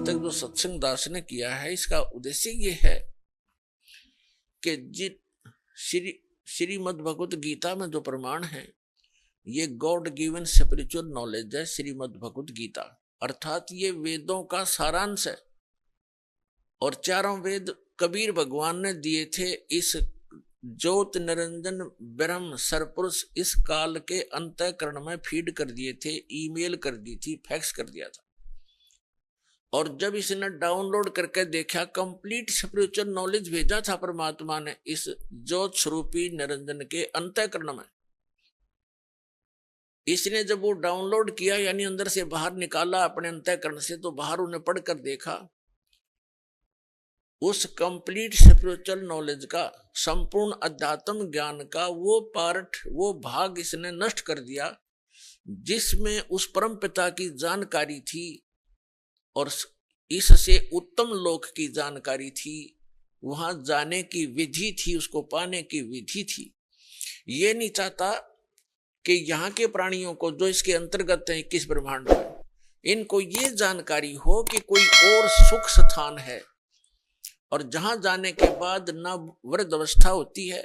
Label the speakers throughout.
Speaker 1: तक जो सत्संग दास ने किया है, इसका उद्देश्य ये है कि श्रीमद् भगवत गीता में जो प्रमाण है, ये गॉड गिवन स्पिरिचुअल नॉलेज है। श्रीमद् भगवत गीता अर्थात ये वेदों का सारांश है, और चारों वेद कबीर भगवान ने दिए थे इस ज्योत निरंजन ब्रह्म सरपुरुष इस काल के अंतःकरण में फीड कर दिए थे, ईमेल कर दी थी, फैक्स कर दिया था। और जब इसने डाउनलोड करके देखा, कंप्लीट स्पिरिचुअल नॉलेज भेजा था परमात्मा ने इस ज्योत स्वरूपी निरंजन के अंतःकरण में। इसने जब वो डाउनलोड किया, यानी अंदर से बाहर निकाला अपने अंतःकरण से, तो बाहर उन्हें पढ़कर देखा, उस कंप्लीट स्पिरिचुअल नॉलेज का, संपूर्ण अध्यात्म ज्ञान का वो पार्ट, वो भाग इसने नष्ट कर दिया जिसमें उस परम पिता की जानकारी थी और इससे उत्तम लोक की जानकारी थी, वहां जाने की विधि थी, उसको पाने की विधि थी। ये नहीं चाहता कि यहाँ के प्राणियों को जो इसके अंतर्गत है 21 ब्रह्मांड में, इनको ये जानकारी हो कि कोई और सुख स्थान है, और जहां जाने के बाद ना वृद्ध अवस्था होती है,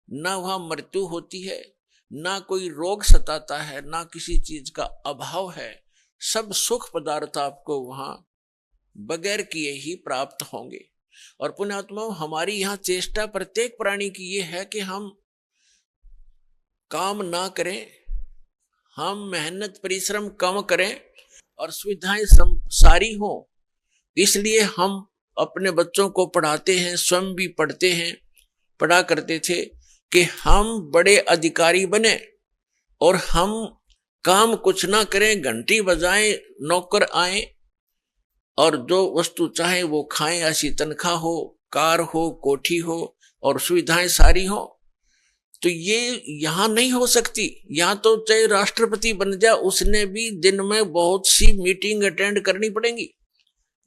Speaker 1: ना वहां मृत्यु होती है, ना कोई रोग सताता है, ना किसी चीज का अभाव है। सब सुख पदार्थ आपको वहां बगैर किए ही प्राप्त होंगे। और पुण्यात्माओं, हमारी यहाँ चेष्टा प्रत्येक प्राणी की ये है कि हम काम ना करें, हम मेहनत परिश्रम कम करें और सुविधाएं सारी हो। इसलिए हम अपने बच्चों को पढ़ाते हैं, स्वयं भी पढ़ते हैं, पढ़ा करते थे कि हम बड़े अधिकारी बने और हम काम कुछ ना करें, घंटी बजाएं, नौकर आए और जो वस्तु चाहे वो खाएं, ऐसी तनख्वाह हो, कार हो, कोठी हो और सुविधाएं सारी हो। तो ये यहां नहीं हो सकती। यहां तो चाहे राष्ट्रपति बन जाए, उसने भी दिन में बहुत सी मीटिंग अटेंड करनी पड़ेगी,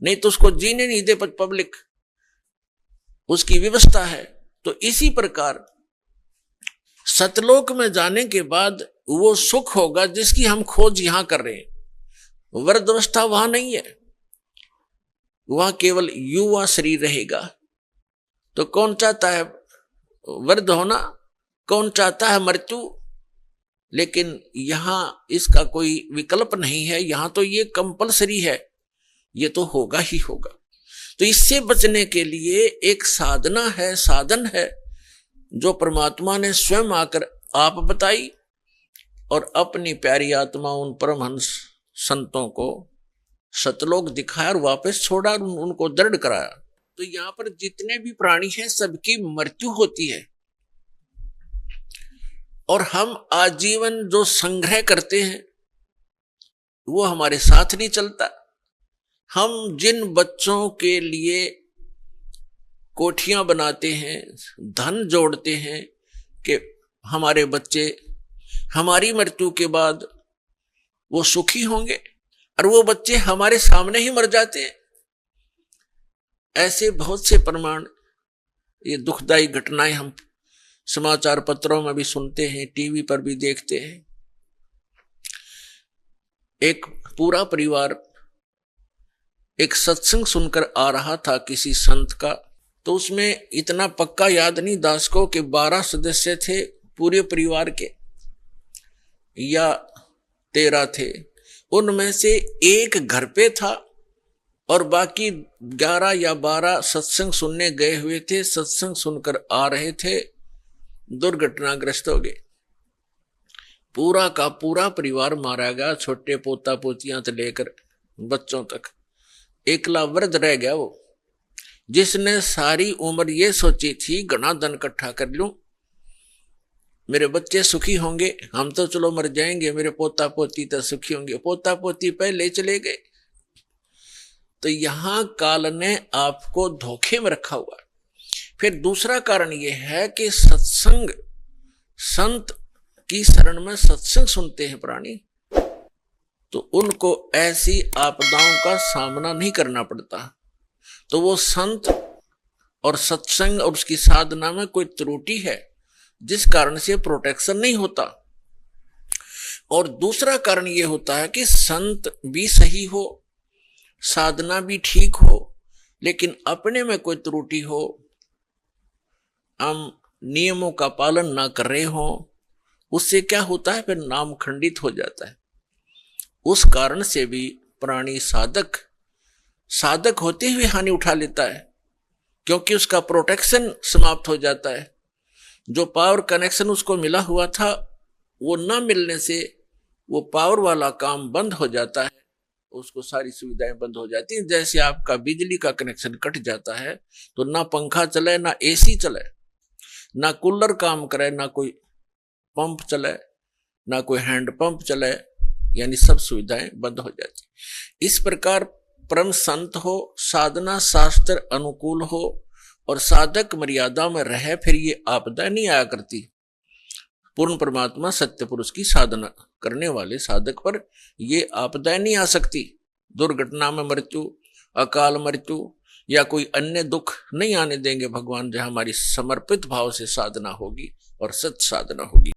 Speaker 1: नहीं तो उसको जीने नहीं दे पब्लिक, उसकी व्यवस्था है। तो इसी प्रकार सतलोक में जाने के बाद वो सुख होगा जिसकी हम खोज यहां कर रहे हैं। वृद्धावस्था वहां नहीं है, वहां केवल युवा शरीर रहेगा। तो कौन चाहता है वृद्ध होना, कौन चाहता है मृत्यु? लेकिन यहां इसका कोई विकल्प नहीं है, यहां तो ये कंपलसरी है, ये तो होगा ही होगा। तो इससे बचने के लिए एक साधना है, साधन है, जो परमात्मा ने स्वयं आकर आप बताई और अपनी प्यारी आत्मा उन परमहंस संतों को सतलोक दिखाया और वापस छोड़ा और उनको दृढ़ कराया। तो यहां पर जितने भी प्राणी हैं सबकी मृत्यु होती है, और हम आजीवन जो संग्रह करते हैं वो हमारे साथ नहीं चलता। हम जिन बच्चों के लिए कोठियां बनाते हैं, धन जोड़ते हैं कि हमारे बच्चे हमारी मृत्यु के बाद वो सुखी होंगे, और वो बच्चे हमारे सामने ही मर जाते हैं। ऐसे बहुत से प्रमाण, ये दुखदायी घटनाएं हम समाचार पत्रों में भी सुनते हैं, टीवी पर भी देखते हैं। एक पूरा परिवार एक सत्संग सुनकर आ रहा था किसी संत का, तो उसमें इतना पक्का याद नहीं दास को कि 12 सदस्य थे पूरे परिवार के या 13 थे। उनमें से एक घर पे था और बाकी 11 या 12 सत्संग सुनने गए हुए थे, सत्संग सुनकर आ रहे थे, दुर्घटनाग्रस्त हो गए। पूरा का पूरा परिवार मारा गया, छोटे पोता पोतियां से लेकर बच्चों तक। एकला वृद्ध रह गया वो, जिसने सारी उम्र ये सोची थी घना धन इकट्ठा कर लूं, मेरे बच्चे सुखी होंगे, हम तो चलो मर जाएंगे, मेरे पोता पोती तो सुखी होंगे। पोता पोती पहले चले गए। तो यहां काल ने आपको धोखे में रखा हुआ। फिर दूसरा कारण यह है कि सत्संग, संत की शरण में सत्संग सुनते हैं प्राणी, तो उनको ऐसी आपदाओं का सामना नहीं करना पड़ता। तो वो संत और सत्संग और उसकी साधना में कोई त्रुटि है जिस कारण से प्रोटेक्शन नहीं होता। और दूसरा कारण यह होता है कि संत भी सही हो, साधना भी ठीक हो, लेकिन अपने में कोई त्रुटि हो, हम नियमों का पालन ना कर रहे हो, उससे क्या होता है, फिर नाम खंडित हो जाता है। उस कारण से भी प्राणी साधक साधक होते हुए हानि उठा लेता है, क्योंकि उसका प्रोटेक्शन समाप्त हो जाता है। जो पावर कनेक्शन उसको मिला हुआ था, वो न मिलने से वो पावर वाला काम बंद हो जाता है, उसको सारी सुविधाएं बंद हो जाती हैं। जैसे आपका बिजली का कनेक्शन कट जाता है तो ना पंखा चले, ना एसी चले, ना कूलर काम करे, ना कोई पंप चले, ना कोई हैंड पंप चले, यानी सब सुविधाएं बंद हो जाती। इस प्रकार परम संत हो, साधना शास्त्र अनुकूल हो और साधक मर्यादा में रहे, फिर ये आपदा नहीं आया करती। पूर्ण परमात्मा सत्य पुरुष की साधना करने वाले साधक पर ये आपदा नहीं आ सकती। दुर्घटना में मृत्यु, अकाल मृत्यु या कोई अन्य दुख नहीं आने देंगे भगवान, जहां हमारी समर्पित भाव से साधना होगी और सत साधना होगी।